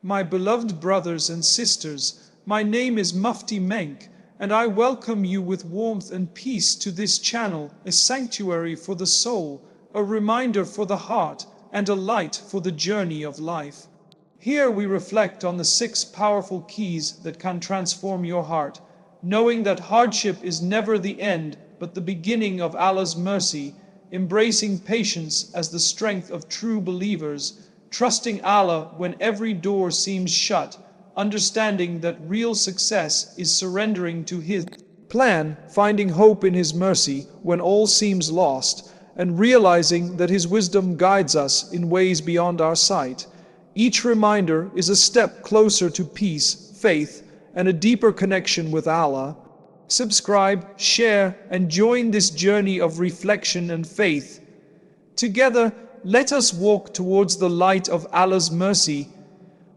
My beloved brothers and sisters, my name is Mufti Menk, and I welcome you with warmth and peace to this channel, a sanctuary for the soul, a reminder for the heart, and a light for the journey of life. Here we reflect on the 6 powerful keys that can transform your heart, knowing that hardship is never the end, but the beginning of Allah's mercy, embracing patience as the strength of true believers, trusting Allah when every door seems shut, understanding that real success is surrendering to His plan, finding hope in His mercy when all seems lost, and realizing that His wisdom guides us in ways beyond our sight. Each reminder is a step closer to peace, faith, and a deeper connection with Allah. Subscribe, share, and join this journey of reflection and faith. Together, let us walk towards the light of Allah's mercy.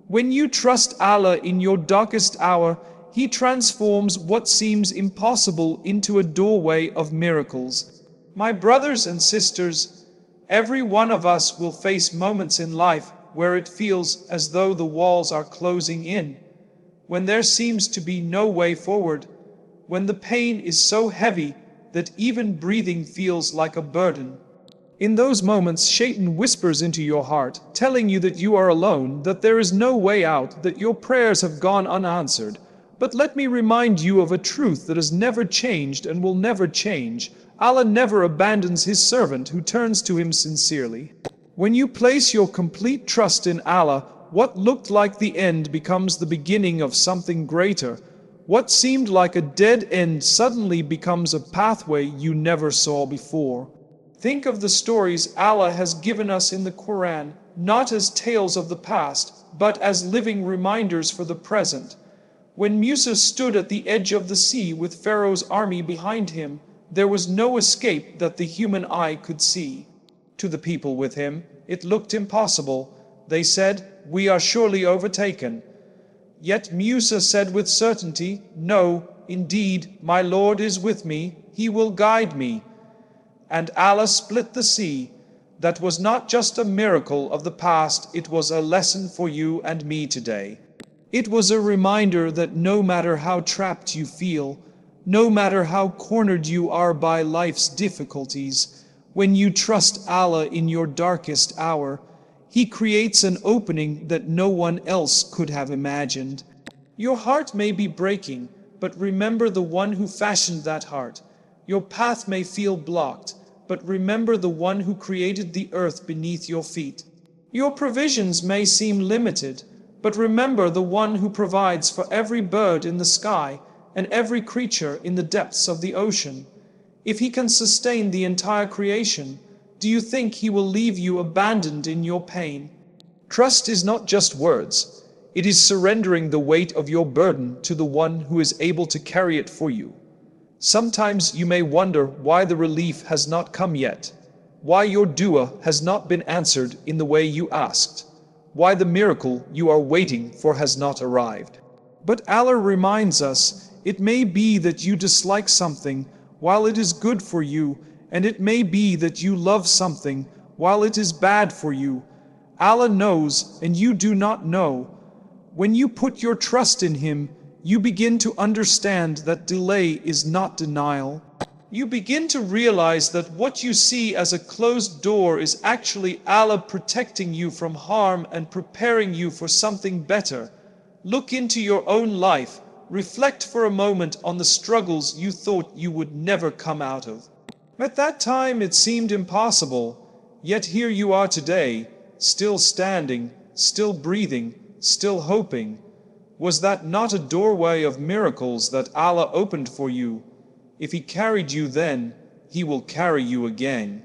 When you trust Allah in your darkest hour, He transforms what seems impossible into a doorway of miracles. My brothers and sisters, every one of us will face moments in life where it feels as though the walls are closing in, when there seems to be no way forward, when the pain is so heavy that even breathing feels like a burden. In those moments, Satan whispers into your heart, telling you that you are alone, that there is no way out, that your prayers have gone unanswered. But let me remind you of a truth that has never changed and will never change. Allah never abandons His servant who turns to Him sincerely. When you place your complete trust in Allah, what looked like the end becomes the beginning of something greater. What seemed like a dead end suddenly becomes a pathway you never saw before. Think of the stories Allah has given us in the Quran, not as tales of the past, but as living reminders for the present. When Musa stood at the edge of the sea with Pharaoh's army behind him, there was no escape that the human eye could see. To the people with him, it looked impossible. They said, "We are surely overtaken." Yet Musa said with certainty, "No, indeed, my Lord is with me, He will guide me." And Allah split the sea. That was not just a miracle of the past, it was a lesson for you and me today. It was a reminder that no matter how trapped you feel, no matter how cornered you are by life's difficulties, when you trust Allah in your darkest hour, He creates an opening that no one else could have imagined. Your heart may be breaking, but remember the one who fashioned that heart. Your path may feel blocked, but remember the one who created the earth beneath your feet. Your provisions may seem limited, but remember the one who provides for every bird in the sky and every creature in the depths of the ocean. If He can sustain the entire creation, do you think He will leave you abandoned in your pain? Trust is not just words. It is surrendering the weight of your burden to the one who is able to carry it for you. Sometimes you may wonder why the relief has not come yet, why your dua has not been answered in the way you asked, why the miracle you are waiting for has not arrived. But Allah reminds us, it may be that you dislike something while it is good for you, and it may be that you love something while it is bad for you. Allah knows and you do not know. When you put your trust in Him, you begin to understand that delay is not denial. You begin to realize that what you see as a closed door is actually Allah protecting you from harm and preparing you for something better. Look into your own life. Reflect for a moment on the struggles you thought you would never come out of. At that time it seemed impossible, yet here you are today, still standing, still breathing, still hoping. Was that not a doorway of miracles that Allah opened for you? If He carried you then, He will carry you again.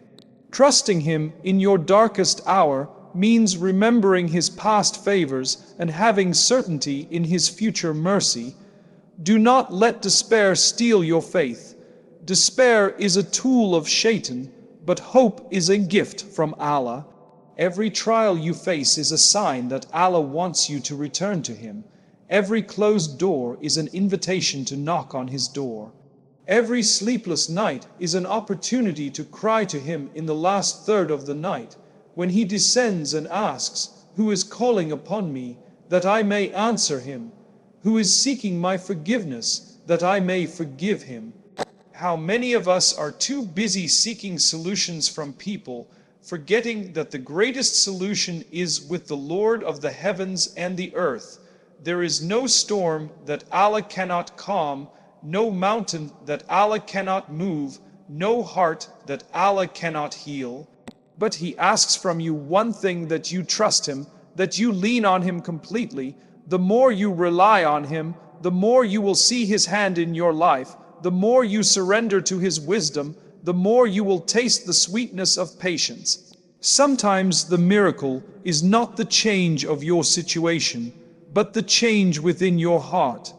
Trusting Him in your darkest hour means remembering His past favors and having certainty in His future mercy. Do not let despair steal your faith. Despair is a tool of Satan, but hope is a gift from Allah. Every trial you face is a sign that Allah wants you to return to Him. Every closed door is an invitation to knock on His door. Every sleepless night is an opportunity to cry to Him in the last third of the night, when He descends and asks, "Who is calling upon me?" that I may answer him? Who is seeking my forgiveness, that I may forgive him? How many of us are too busy seeking solutions from people, forgetting that the greatest solution is with the Lord of the heavens and the earth. There is no storm that Allah cannot calm, no mountain that Allah cannot move, no heart that Allah cannot heal. But He asks from you one thing: that you trust Him, that you lean on Him completely. The more you rely on Him, the more you will see His hand in your life. The more you surrender to His wisdom, the more you will taste the sweetness of patience. Sometimes the miracle is not the change of your situation, but the change within your heart.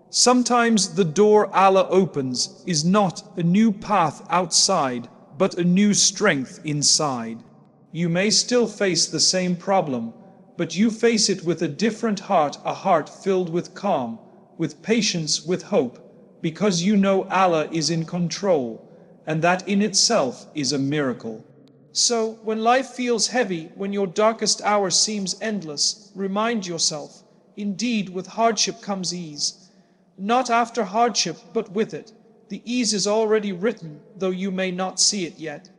Sometimes the door Allah opens is not a new path outside, but a new strength inside. You may still face the same problem, but you face it with a different heart, a heart filled with calm, with patience, with hope, because you know Allah is in control, and that in itself is a miracle. So, when life feels heavy, when your darkest hour seems endless, remind yourself, indeed with hardship comes ease. Not after hardship, but with it. The ease is already written, though you may not see it yet.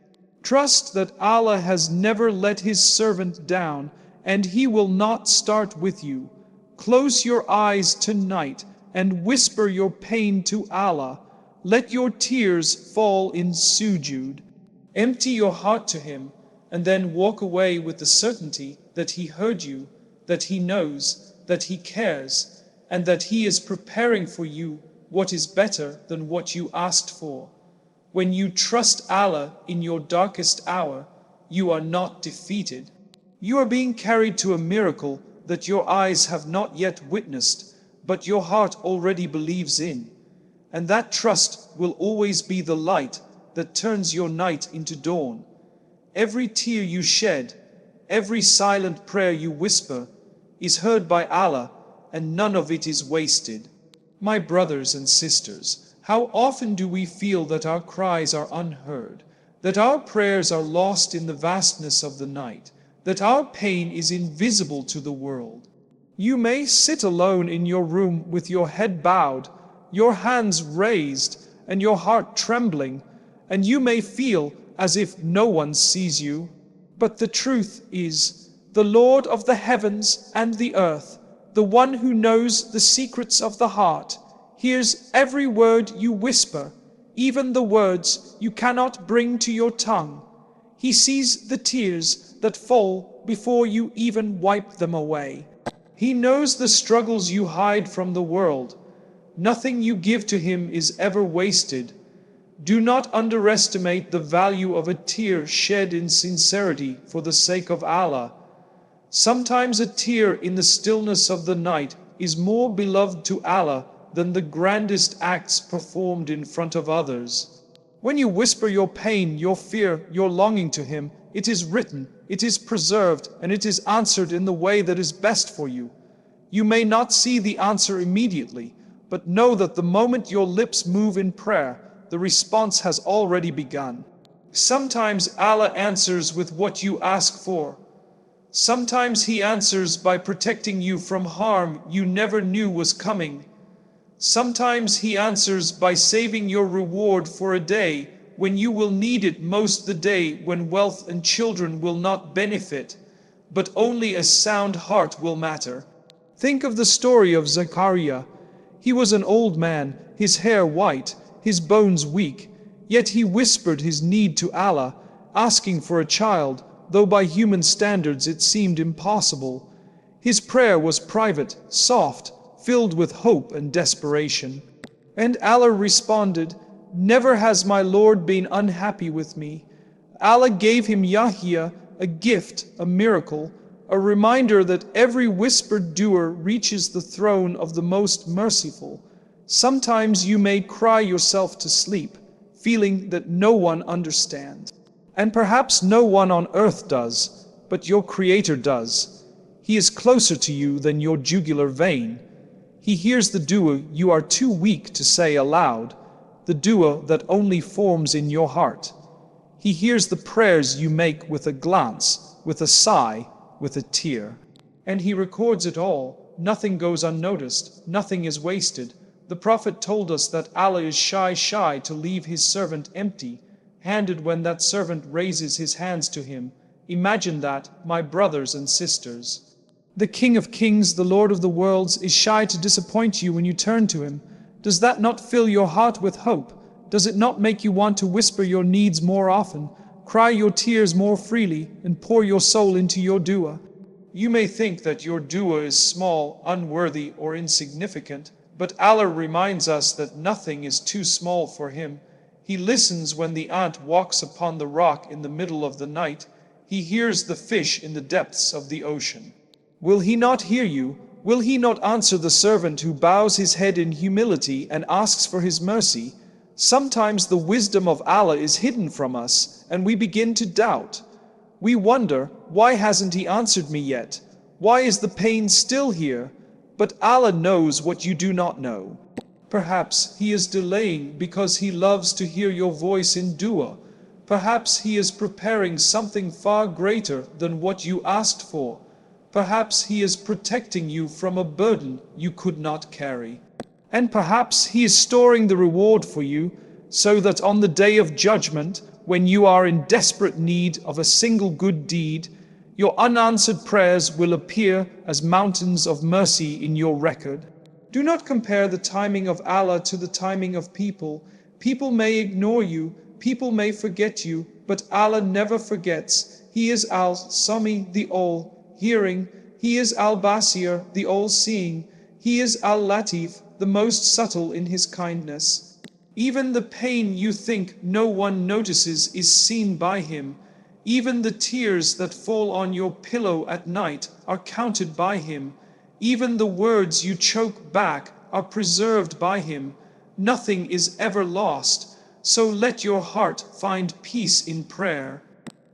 Trust that Allah has never let His servant down, and He will not start with you. Close your eyes tonight and whisper your pain to Allah. Let your tears fall in sujood. Empty your heart to Him, and then walk away with the certainty that He heard you, that He knows, that He cares, and that He is preparing for you what is better than what you asked for. When you trust Allah in your darkest hour, you are not defeated. You are being carried to a miracle that your eyes have not yet witnessed, but your heart already believes in. And that trust will always be the light that turns your night into dawn. Every tear you shed, every silent prayer you whisper, is heard by Allah, and none of it is wasted. My brothers and sisters, how often do we feel that our cries are unheard, that our prayers are lost in the vastness of the night, that our pain is invisible to the world? You may sit alone in your room with your head bowed, your hands raised, and your heart trembling, and you may feel as if no one sees you. But the truth is, the Lord of the heavens and the earth, the one who knows the secrets of the heart, hears every word you whisper, even the words you cannot bring to your tongue. He sees the tears that fall before you even wipe them away. He knows the struggles you hide from the world. Nothing you give to Him is ever wasted. Do not underestimate the value of a tear shed in sincerity for the sake of Allah. Sometimes a tear in the stillness of the night is more beloved to Allah than the grandest acts performed in front of others. When you whisper your pain, your fear, your longing to Him, it is written, it is preserved, and it is answered in the way that is best for you. You may not see the answer immediately, but know that the moment your lips move in prayer, the response has already begun. Sometimes Allah answers with what you ask for. Sometimes He answers by protecting you from harm you never knew was coming. Sometimes He answers by saving your reward for a day when you will need it most, the day when wealth and children will not benefit, but only a sound heart will matter. Think of the story of Zachariah. He was an old man, his hair white, his bones weak, yet he whispered his need to Allah, asking for a child, though by human standards it seemed impossible. His prayer was private, soft, filled with hope and desperation. And Allah responded, "Never has my Lord been unhappy with me." Allah gave him Yahya, a gift, a miracle, a reminder that every whispered doer reaches the throne of the Most Merciful. Sometimes you may cry yourself to sleep, feeling that no one understands. And perhaps no one on earth does, but your Creator does. He is closer to you than your jugular vein. He hears the dua you are too weak to say aloud, the dua that only forms in your heart. He hears the prayers you make with a glance, with a sigh, with a tear. And He records it all. Nothing goes unnoticed, nothing is wasted. The Prophet told us that Allah is shy to leave His servant empty-handed when that servant raises his hands to Him. Imagine that, my brothers and sisters. The King of Kings, the Lord of the worlds, is shy to disappoint you when you turn to Him. Does that not fill your heart with hope? Does it not make you want to whisper your needs more often, cry your tears more freely, and pour your soul into your dua? You may think that your dua is small, unworthy, or insignificant, but Allah reminds us that nothing is too small for Him. He listens when the ant walks upon the rock in the middle of the night. He hears the fish in the depths of the ocean. Will He not hear you? Will He not answer the servant who bows his head in humility and asks for His mercy? Sometimes the wisdom of Allah is hidden from us, and we begin to doubt. We wonder, why hasn't He answered me yet? Why is the pain still here? But Allah knows what you do not know. Perhaps He is delaying because He loves to hear your voice in dua. Perhaps He is preparing something far greater than what you asked for. Perhaps He is protecting you from a burden you could not carry. And perhaps He is storing the reward for you, so that on the day of judgment, when you are in desperate need of a single good deed, your unanswered prayers will appear as mountains of mercy in your record. Do not compare the timing of Allah to the timing of people. People may ignore you, people may forget you, but Allah never forgets. He is Al-Sami, the all-hearing. He is Al-Basir, the all-seeing. He is Al-Latif, the most subtle in His kindness. Even the pain you think no one notices is seen by Him. Even the tears that fall on your pillow at night are counted by Him. Even the words you choke back are preserved by Him. Nothing is ever lost, so let your heart find peace in prayer.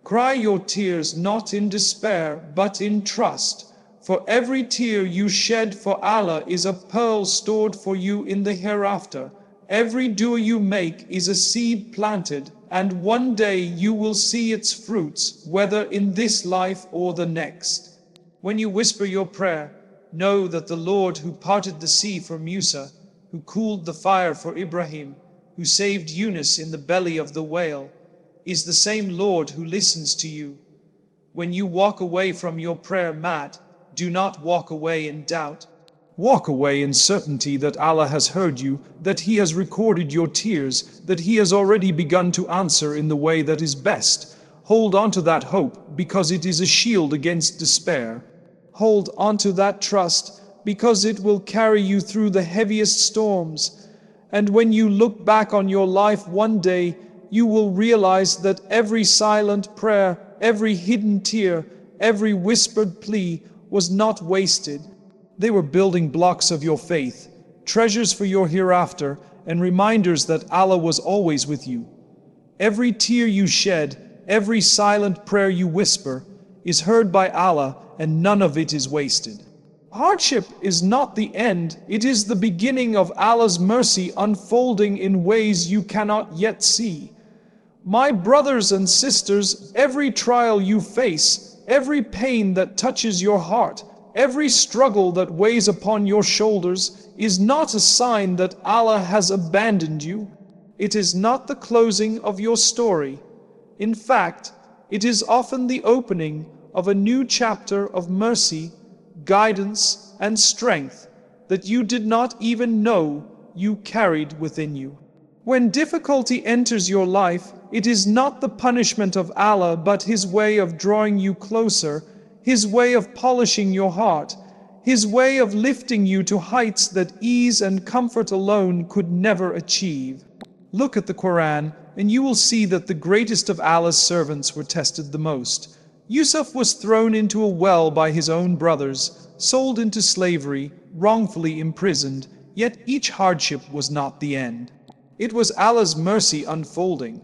Cry your tears not in despair, but in trust. For every tear you shed for Allah is a pearl stored for you in the hereafter. Every dua you make is a seed planted, and one day you will see its fruits, whether in this life or the next. When you whisper your prayer, know that the Lord who parted the sea for Musa, who cooled the fire for Ibrahim, who saved Yunus in the belly of the whale, is the same Lord who listens to you. When you walk away from your prayer mat, do not walk away in doubt. Walk away in certainty that Allah has heard you, that He has recorded your tears, that He has already begun to answer in the way that is best. Hold on to that hope, because it is a shield against despair. Hold on to that trust, because it will carry you through the heaviest storms. And when you look back on your life one day, you will realize that every silent prayer, every hidden tear, every whispered plea was not wasted. They were building blocks of your faith, treasures for your hereafter, and reminders that Allah was always with you. Every tear you shed, every silent prayer you whisper, is heard by Allah, and none of it is wasted. Hardship is not the end, it is the beginning of Allah's mercy unfolding in ways you cannot yet see. My brothers and sisters, every trial you face, every pain that touches your heart, every struggle that weighs upon your shoulders is not a sign that Allah has abandoned you. It is not the closing of your story. In fact, it is often the opening of a new chapter of mercy, guidance, and strength that you did not even know you carried within you. When difficulty enters your life, it is not the punishment of Allah, but His way of drawing you closer, His way of polishing your heart, His way of lifting you to heights that ease and comfort alone could never achieve. Look at the Quran, and you will see that the greatest of Allah's servants were tested the most. Yusuf was thrown into a well by his own brothers, sold into slavery, wrongfully imprisoned, yet each hardship was not the end. It was Allah's mercy unfolding.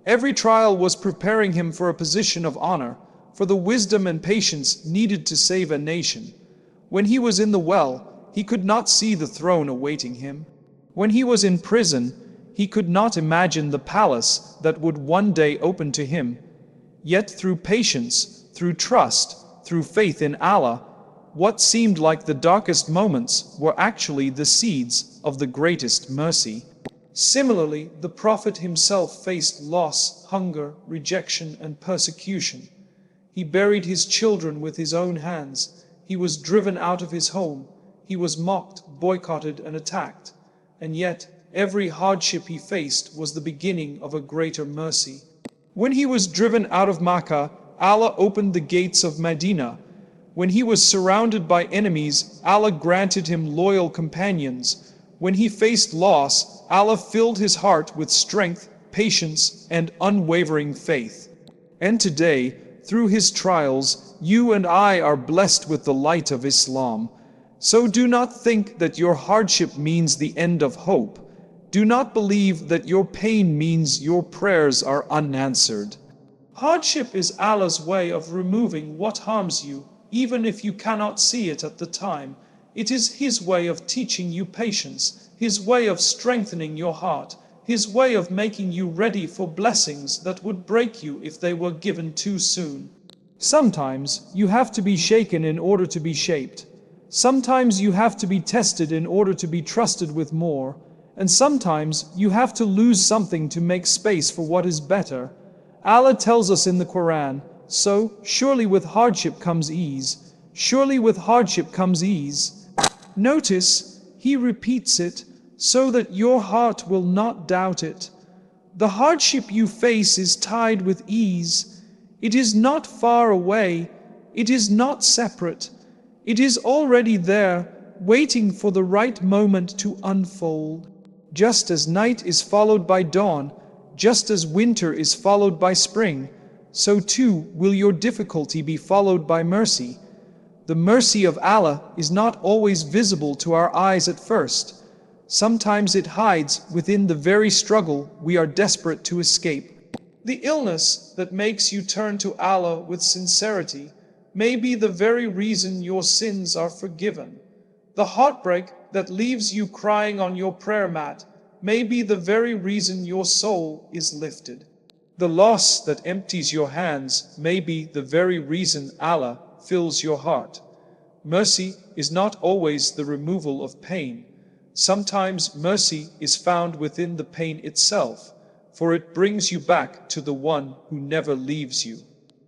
Every trial was preparing him for a position of honor, for the wisdom and patience needed to save a nation. When he was in the well, he could not see the throne awaiting him. When he was in prison, he could not imagine the palace that would one day open to him. Yet through patience, through trust, through faith in Allah, What seemed like the darkest moments were actually the seeds of the greatest mercy. Similarly, the Prophet himself faced loss, hunger, rejection, and persecution. He buried his children with his own hands. He was driven out of his home. He was mocked, boycotted, and attacked. And yet, every hardship he faced was the beginning of a greater mercy. When he was driven out of Makkah, Allah opened the gates of Medina. When he was surrounded by enemies, Allah granted him loyal companions. When he faced loss, Allah filled his heart with strength, patience, and unwavering faith. And today, through his trials, you and I are blessed with the light of Islam. So do not think that your hardship means the end of hope. Do not believe that your pain means your prayers are unanswered. Hardship is Allah's way of removing what harms you, even if you cannot see it at the time. It is His way of teaching you patience, His way of strengthening your heart, His way of making you ready for blessings that would break you if they were given too soon. Sometimes you have to be shaken in order to be shaped. Sometimes you have to be tested in order to be trusted with more. And sometimes you have to lose something to make space for what is better. Allah tells us in the Quran, so surely with hardship comes ease. Surely with hardship comes ease. Notice, He repeats it so that your heart will not doubt it. The hardship you face is tied with ease. It is not far away. It is not separate. It is already there, waiting for the right moment to unfold. Just as night is followed by dawn, just as winter is followed by spring, so too will your difficulty be followed by mercy. The mercy of Allah is not always visible to our eyes at first. Sometimes it hides within the very struggle we are desperate to escape. The illness that makes you turn to Allah with sincerity may be the very reason your sins are forgiven. The heartbreak that leaves you crying on your prayer mat may be the very reason your soul is lifted. The loss that empties your hands may be the very reason Allah fills your heart. Mercy is not always the removal of pain. Sometimes mercy is found within the pain itself, for it brings you back to the one who never leaves you.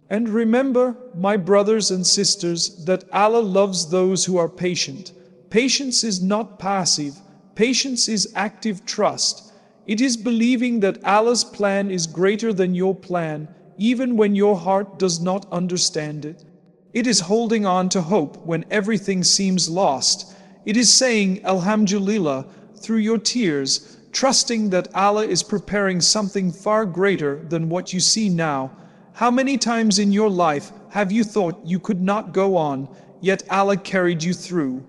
And remember, my brothers and sisters, that Allah loves those who are patient. Patience is not passive. Patience is active trust. It is believing that Allah's plan is greater than your plan, even when your heart does not understand it. It is holding on to hope when everything seems lost. It is saying Alhamdulillah through your tears, trusting that Allah is preparing something far greater than what you see now. How many times in your life have you thought you could not go on, yet Allah carried you through?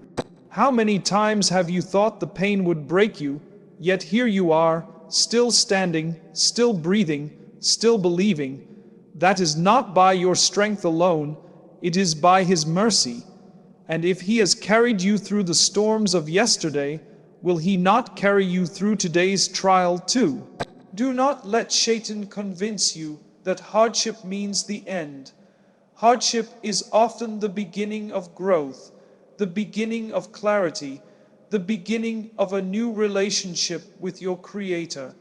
How many times have you thought the pain would break you, yet here you are, still standing, still breathing, still believing? That is not by your strength alone, it is by His mercy. And if He has carried you through the storms of yesterday, will He not carry you through today's trial too? Do not let Shaitan convince you that hardship means the end. Hardship is often the beginning of growth, the beginning of clarity, the beginning of a new relationship with your Creator.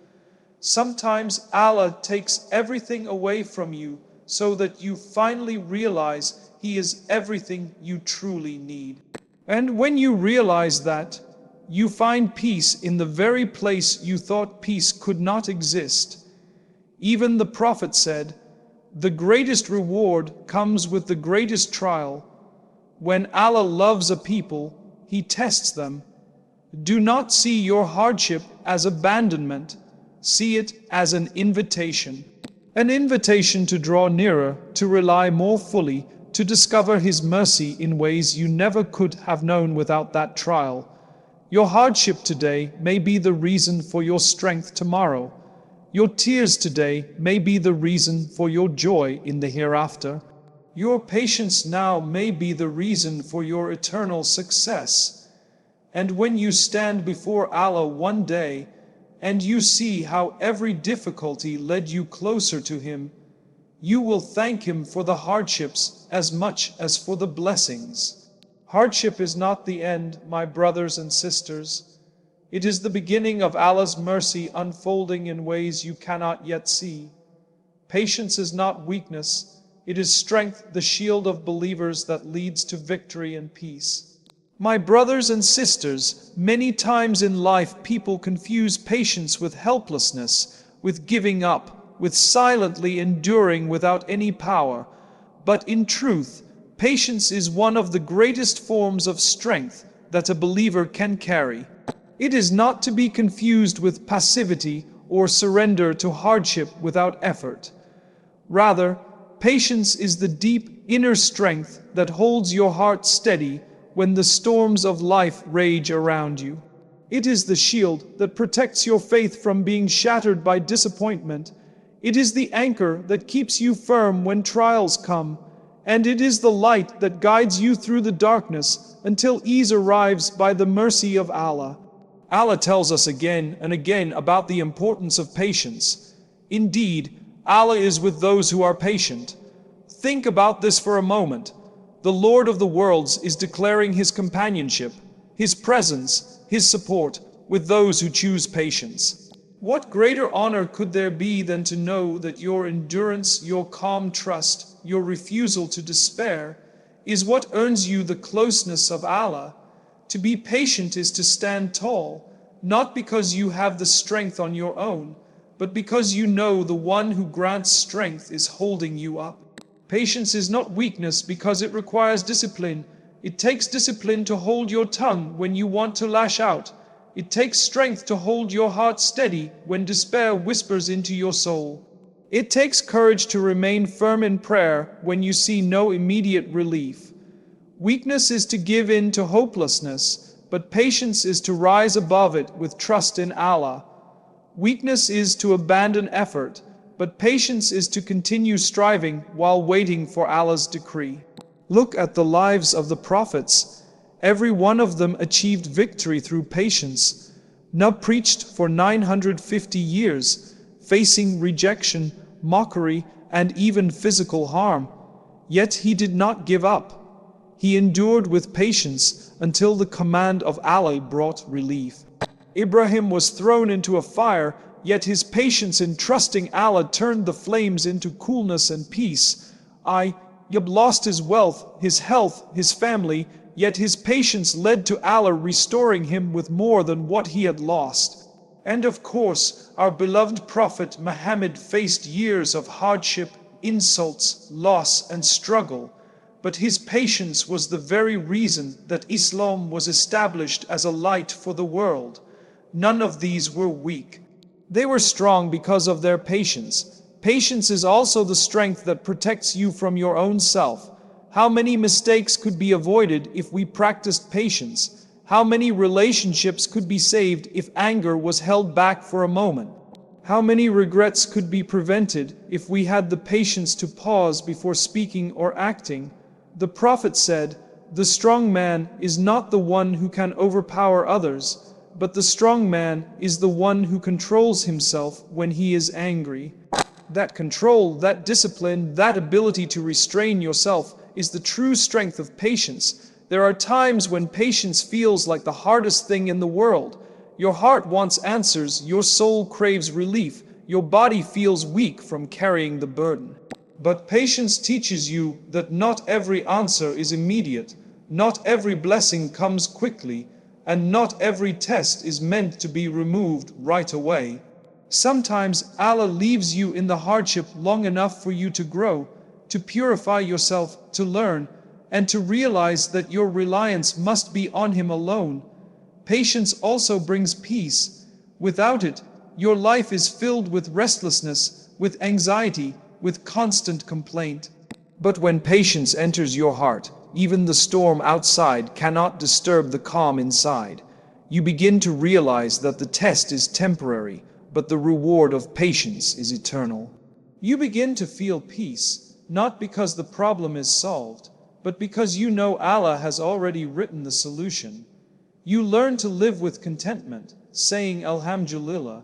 Sometimes Allah takes everything away from you so that you finally realize He is everything you truly need. And when you realize that, you find peace in the very place you thought peace could not exist. Even the Prophet said, "The greatest reward comes with the greatest trial. When Allah loves a people, He tests them. Do not see your hardship as abandonment. See it as an invitation to draw nearer, to rely more fully, to discover His mercy in ways you never could have known without that trial. Your hardship today may be the reason for your strength tomorrow. Your tears today may be the reason for your joy in the hereafter. Your patience now may be the reason for your eternal success. And when you stand before Allah one day, and you see how every difficulty led you closer to Him, you will thank Him for the hardships as much as for the blessings. Hardship is not the end, my brothers and sisters. It is the beginning of Allah's mercy unfolding in ways you cannot yet see. Patience is not weakness, it is strength, the shield of believers that leads to victory and peace. My brothers and sisters, many times in life people confuse patience with helplessness, with giving up, with silently enduring without any power. But in truth, patience is one of the greatest forms of strength that a believer can carry. It is not to be confused with passivity or surrender to hardship without effort. Rather, patience is the deep inner strength that holds your heart steady when the storms of life rage around you. It is the shield that protects your faith from being shattered by disappointment. It is the anchor that keeps you firm when trials come. And it is the light that guides you through the darkness until ease arrives by the mercy of Allah. Allah tells us again and again about the importance of patience. Indeed, Allah is with those who are patient. Think about this for a moment. The Lord of the worlds is declaring His companionship, His presence, His support with those who choose patience. What greater honor could there be than to know that your endurance, your calm trust, your refusal to despair is what earns you the closeness of Allah? To be patient is to stand tall, not because you have the strength on your own, but because you know the one who grants strength is holding you up. Patience is not weakness because it requires discipline. It takes discipline to hold your tongue when you want to lash out. It takes strength to hold your heart steady when despair whispers into your soul. It takes courage to remain firm in prayer when you see no immediate relief. Weakness is to give in to hopelessness, but patience is to rise above it with trust in Allah. Weakness is to abandon effort, but patience is to continue striving while waiting for Allah's decree. Look at the lives of the prophets. Every one of them achieved victory through patience. Nuh preached for 950 years, facing rejection, mockery, and even physical harm. Yet he did not give up. He endured with patience until the command of Allah brought relief. Ibrahim was thrown into a fire, yet his patience in trusting Allah turned the flames into coolness and peace. Ayub lost his wealth, his health, his family, yet his patience led to Allah restoring him with more than what he had lost. And of course, our beloved Prophet Muhammad faced years of hardship, insults, loss, and struggle. But his patience was the very reason that Islam was established as a light for the world. None of these were weak. They were strong because of their patience. Patience is also the strength that protects you from your own self. How many mistakes could be avoided if we practiced patience? How many relationships could be saved if anger was held back for a moment? How many regrets could be prevented if we had the patience to pause before speaking or acting? The Prophet said, "The strong man is not the one who can overpower others, but the strong man is the one who controls himself when he is angry." That control, that discipline, that ability to restrain yourself is the true strength of patience. There are times when patience feels like the hardest thing in the world. Your heart wants answers, your soul craves relief, your body feels weak from carrying the burden. But patience teaches you that not every answer is immediate, not every blessing comes quickly, and not every test is meant to be removed right away. Sometimes Allah leaves you in the hardship long enough for you to grow, to purify yourself, to learn, and to realize that your reliance must be on Him alone. Patience also brings peace. Without it, your life is filled with restlessness, with anxiety, with constant complaint. But when patience enters your heart, even the storm outside cannot disturb the calm inside. You begin to realize that the test is temporary, but the reward of patience is eternal. You begin to feel peace, not because the problem is solved, but because you know Allah has already written the solution. You learn to live with contentment, saying Alhamdulillah,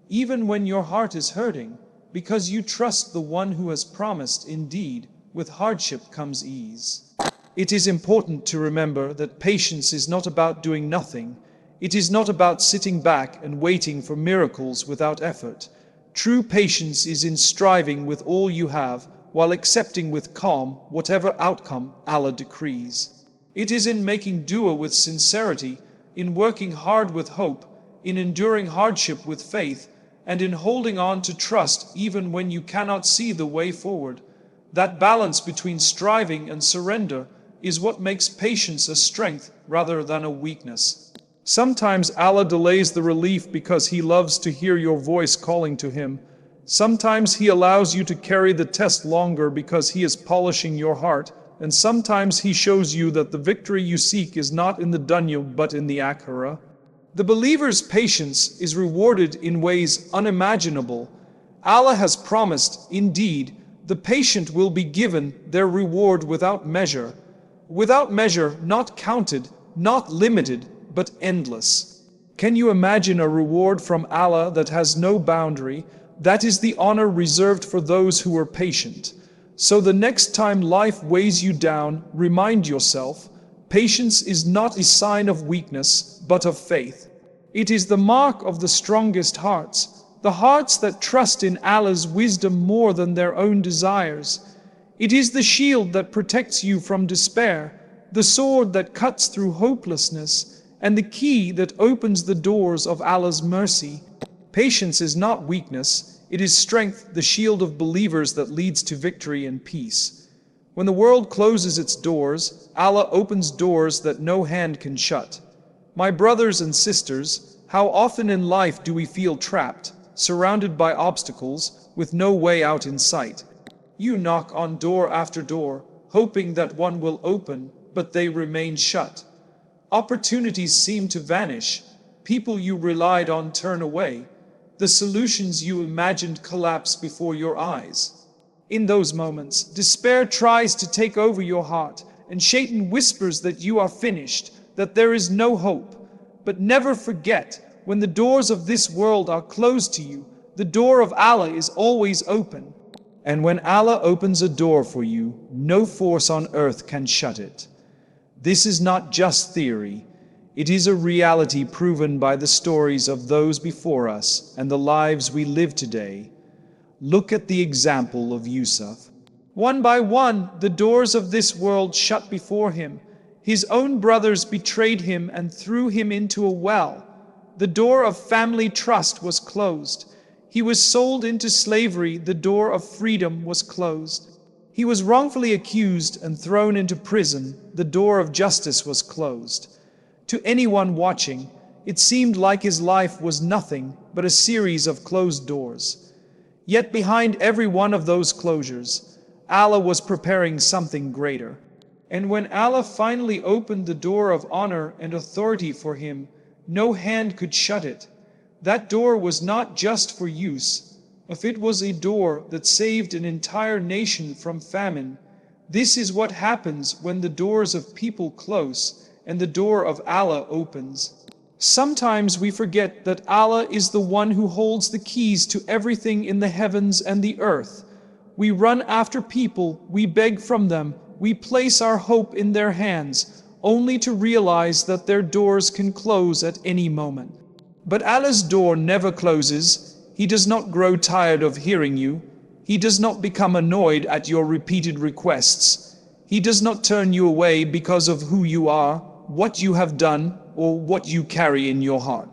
even when your heart is hurting, because you trust the one who has promised, indeed, with hardship comes ease. It is important to remember that patience is not about doing nothing. It is not about sitting back and waiting for miracles without effort. True patience is in striving with all you have, while accepting with calm whatever outcome Allah decrees. It is in making dua with sincerity, in working hard with hope, in enduring hardship with faith, and in holding on to trust even when you cannot see the way forward. That balance between striving and surrender is what makes patience a strength rather than a weakness. Sometimes Allah delays the relief because He loves to hear your voice calling to Him. Sometimes He allows you to carry the test longer because He is polishing your heart, and sometimes He shows you that the victory you seek is not in the dunya but in the akhirah. The believer's patience is rewarded in ways unimaginable. Allah has promised, indeed, the patient will be given their reward without measure. Without measure, not counted, not limited, but endless. Can you imagine a reward from Allah that has no boundary? That is the honor reserved for those who are patient. So the next time life weighs you down, remind yourself, patience is not a sign of weakness, but of faith. It is the mark of the strongest hearts, the hearts that trust in Allah's wisdom more than their own desires. It is the shield that protects you from despair, the sword that cuts through hopelessness, and the key that opens the doors of Allah's mercy. Patience is not weakness, it is strength, the shield of believers that leads to victory and peace. When the world closes its doors, Allah opens doors that no hand can shut. My brothers and sisters, how often in life do we feel trapped, surrounded by obstacles, with no way out in sight? You knock on door after door, hoping that one will open, but they remain shut. Opportunities seem to vanish. People you relied on turn away. The solutions you imagined collapse before your eyes. In those moments, despair tries to take over your heart, and Satan whispers that you are finished, that there is no hope. But never forget, when the doors of this world are closed to you, the door of Allah is always open. And when Allah opens a door for you, no force on earth can shut it. This is not just theory. It is a reality proven by the stories of those before us and the lives we live today. Look at the example of Yusuf. One by one, the doors of this world shut before him. His own brothers betrayed him and threw him into a well. The door of family trust was closed. He was sold into slavery. The door of freedom was closed. He was wrongfully accused and thrown into prison. The door of justice was closed. To anyone watching, it seemed like his life was nothing but a series of closed doors. Yet behind every one of those closures, Allah was preparing something greater. And when Allah finally opened the door of honor and authority for him, no hand could shut it. That door was not just for use. If it was a door that saved an entire nation from famine, this is what happens when the doors of people close and the door of Allah opens. Sometimes we forget that Allah is the one who holds the keys to everything in the heavens and the earth. We run after people, we beg from them, we place our hope in their hands, only to realize that their doors can close at any moment. But Allah's door never closes. He does not grow tired of hearing you. He does not become annoyed at your repeated requests. He does not turn you away because of who you are, what you have done, or what you carry in your heart.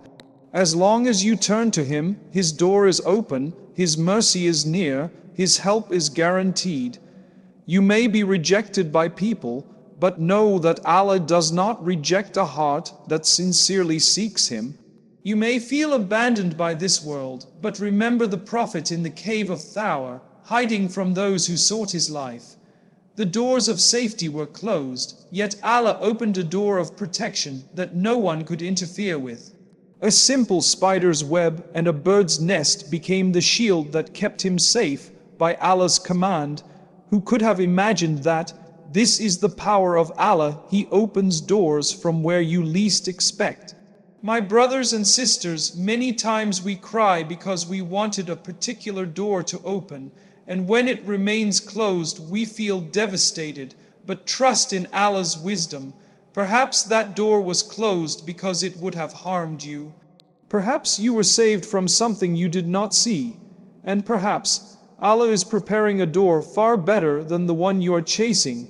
As long as you turn to Him, His door is open, His mercy is near, His help is guaranteed. You may be rejected by people, but know that Allah does not reject a heart that sincerely seeks Him. You may feel abandoned by this world, but remember the Prophet in the cave of Thawr, hiding from those who sought his life. The doors of safety were closed, yet Allah opened a door of protection that no one could interfere with. A simple spider's web and a bird's nest became the shield that kept him safe by Allah's command. Who could have imagined that? This is the power of Allah. He opens doors from where you least expect. My brothers and sisters, many times we cry because we wanted a particular door to open, and when it remains closed, we feel devastated. but trust in Allah's wisdom. Perhaps that door was closed because it would have harmed you. Perhaps you were saved from something you did not see. And perhaps Allah is preparing a door far better than the one you are chasing.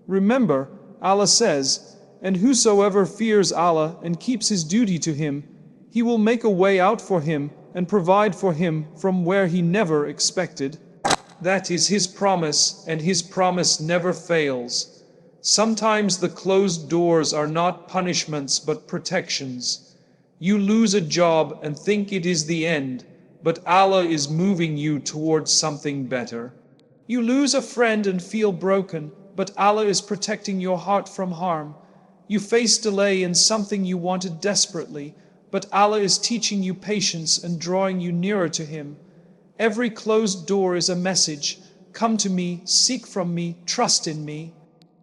Remember, Allah says, "And whosoever fears Allah and keeps his duty to Him, He will make a way out for him and provide for him from where he never expected." That is His promise, and His promise never fails. Sometimes the closed doors are not punishments but protections. You lose a job and think it is the end, but Allah is moving you towards something better. You lose a friend and feel broken, but Allah is protecting your heart from harm. You face delay in something you wanted desperately, but Allah is teaching you patience and drawing you nearer to Him. Every closed door is a message: come to me, seek from me, trust in me.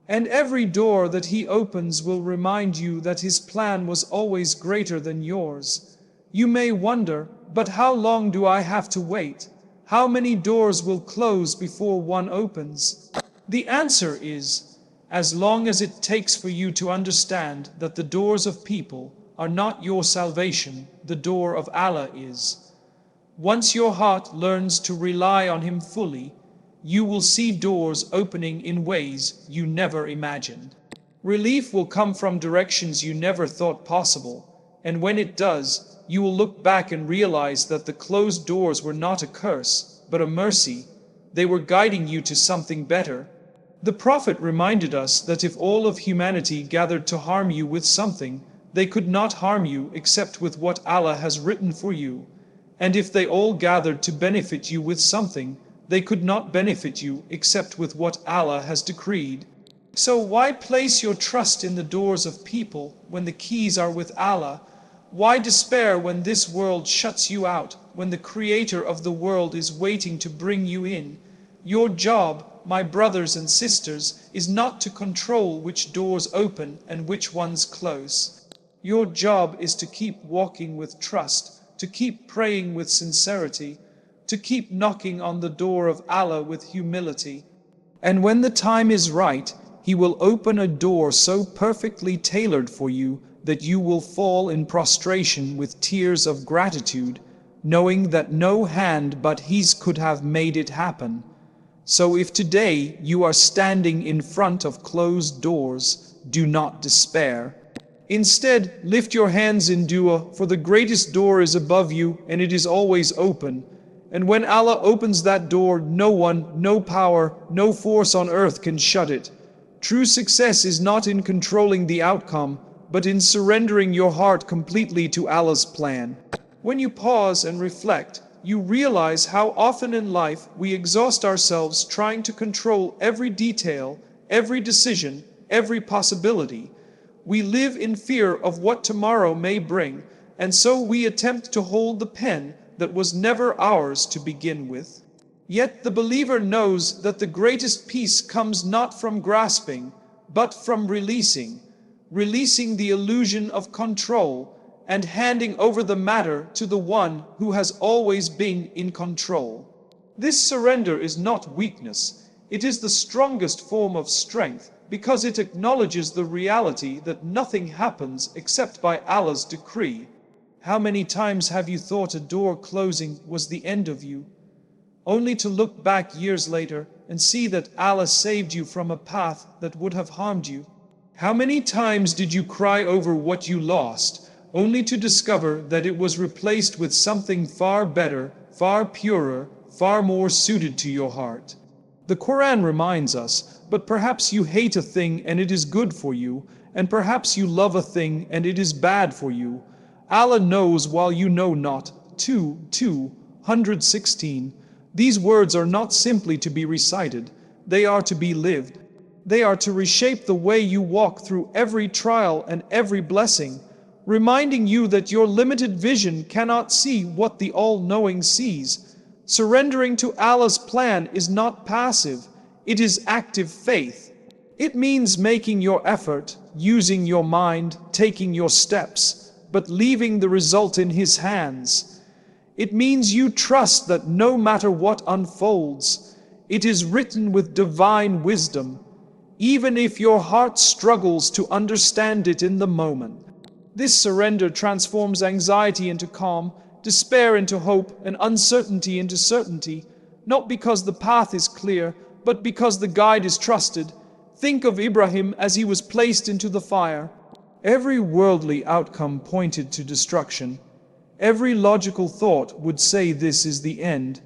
And every door that He opens will remind you that His plan was always greater than yours. You may wonder, but how long do I have to wait? How many doors will close before one opens? The answer is, as long as it takes for you to understand that the doors of people are not your salvation, the door of Allah is. Once your heart learns to rely on Him fully, you will see doors opening in ways you never imagined. Relief will come from directions you never thought possible, and when it does, you will look back and realize that the closed doors were not a curse, but a mercy. They were guiding you to something better. The Prophet reminded us that if all of humanity gathered to harm you with something, they could not harm you except with what Allah has written for you. And if they all gathered to benefit you with something, they could not benefit you except with what Allah has decreed. So why place your trust in the doors of people when the keys are with Allah? Why despair when this world shuts you out, when the Creator of the world is waiting to bring you in? Your job, my brothers and sisters, is not to control which doors open and which ones close. Your job is to keep walking with trust, to keep praying with sincerity, to keep knocking on the door of Allah with humility. And when the time is right, He will open a door so perfectly tailored for you that you will fall in prostration with tears of gratitude, knowing that no hand but His could have made it happen. So if today you are standing in front of closed doors, do not despair. Instead, lift your hands in dua, for the greatest door is above you and it is always open. And when Allah opens that door, no one, no power, no force on earth can shut it. True success is not in controlling the outcome, but in surrendering your heart completely to Allah's plan. When you pause and reflect, you realize how often in life we exhaust ourselves trying to control every detail, every decision, every possibility. We live in fear of what tomorrow may bring, and so we attempt to hold the pen that was never ours to begin with. Yet the believer knows that the greatest peace comes not from grasping, but from releasing the illusion of control, and handing over the matter to the one who has always been in control. This surrender is not weakness, it is the strongest form of strength, because it acknowledges the reality that nothing happens except by Allah's decree. How many times have you thought a door closing was the end of you, only to look back years later and see that Allah saved you from a path that would have harmed you? How many times did you cry over what you lost, only to discover that it was replaced with something far better, far purer, far more suited to your heart? The Quran reminds us, but perhaps you hate a thing and it is good for you, and perhaps you love a thing and it is bad for you. Allah knows while you know not. 2:116. These words are not simply to be recited, they are to be lived. They are to reshape the way you walk through every trial and every blessing, reminding you that your limited vision cannot see what the All-Knowing sees. Surrendering to Allah's plan is not passive, it is active faith. It means making your effort, using your mind, taking your steps, but leaving the result in His hands. It means you trust that no matter what unfolds, it is written with divine wisdom. even if your heart struggles to understand it in the moment. This surrender transforms anxiety into calm, despair into hope, and uncertainty into certainty, not because the path is clear, but because the guide is trusted. Think of Ibrahim as he was placed into the fire. Every worldly outcome pointed to destruction. Every logical thought would say this is the end.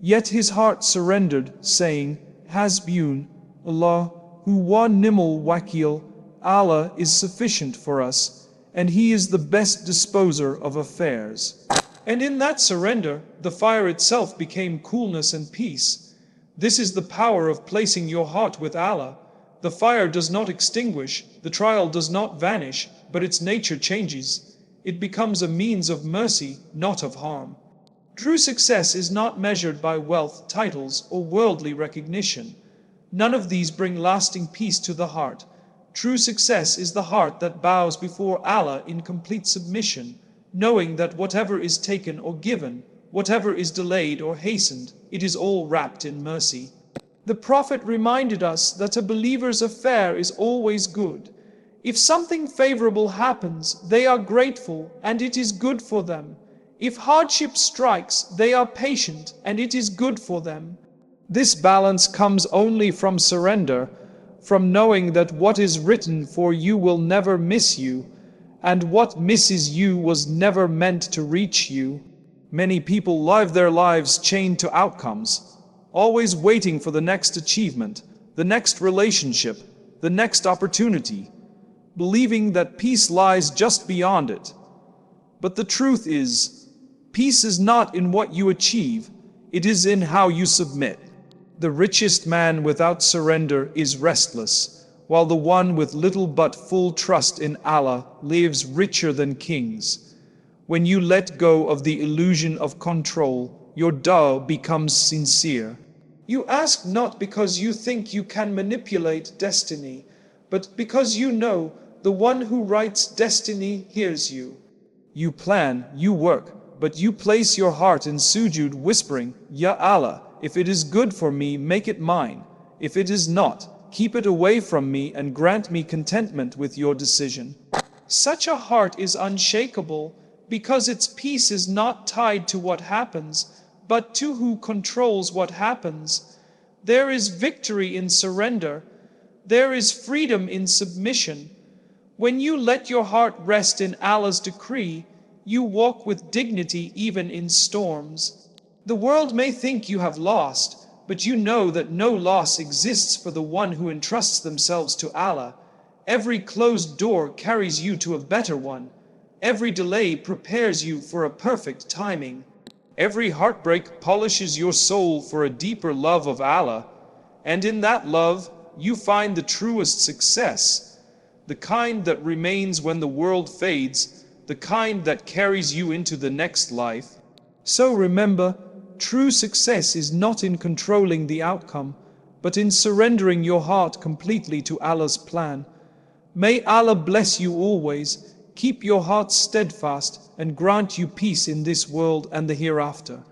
Yet his heart surrendered, saying, Hasbun, Allah, huwa ni'mal wakil, Allah is sufficient for us, and He is the best disposer of affairs. And in that surrender, the fire itself became coolness and peace. This is the power of placing your heart with Allah. The fire does not extinguish, the trial does not vanish, but its nature changes. It becomes a means of mercy, not of harm. True success is not measured by wealth, titles, or worldly recognition. None of these bring lasting peace to the heart. True success is the heart that bows before Allah in complete submission, knowing that whatever is taken or given, whatever is delayed or hastened, it is all wrapped in mercy. The Prophet reminded us that a believer's affair is always good. If something favorable happens, they are grateful, and it is good for them. If hardship strikes, they are patient, and it is good for them. This balance comes only from surrender, from knowing that what is written for you will never miss you, and what misses you was never meant to reach you. Many people live their lives chained to outcomes, always waiting for the next achievement, the next relationship, the next opportunity, believing that peace lies just beyond it. But the truth is, peace is not in what you achieve, it is in how you submit. The richest man without surrender is restless, while the one with little but full trust in Allah lives richer than kings. When you let go of the illusion of control, your dua becomes sincere. You ask not because you think you can manipulate destiny, but because you know the one who writes destiny hears you. You plan, you work, but you place your heart in sujud, whispering, Ya Allah, if it is good for me, make it mine. If it is not, keep it away from me and grant me contentment with your decision. Such a heart is unshakable because its peace is not tied to what happens, but to who controls what happens. There is victory in surrender. There is freedom in submission. When you let your heart rest in Allah's decree, you walk with dignity even in storms. The world may think you have lost, but you know that no loss exists for the one who entrusts themselves to Allah. Every closed door carries you to a better one. Every delay prepares you for a perfect timing. Every heartbreak polishes your soul for a deeper love of Allah. And in that love, you find the truest success, the kind that remains when the world fades, the kind that carries you into the next life. So remember, true success is not in controlling the outcome, but in surrendering your heart completely to Allah's plan. May Allah bless you always, keep your heart steadfast, and grant you peace in this world and the hereafter.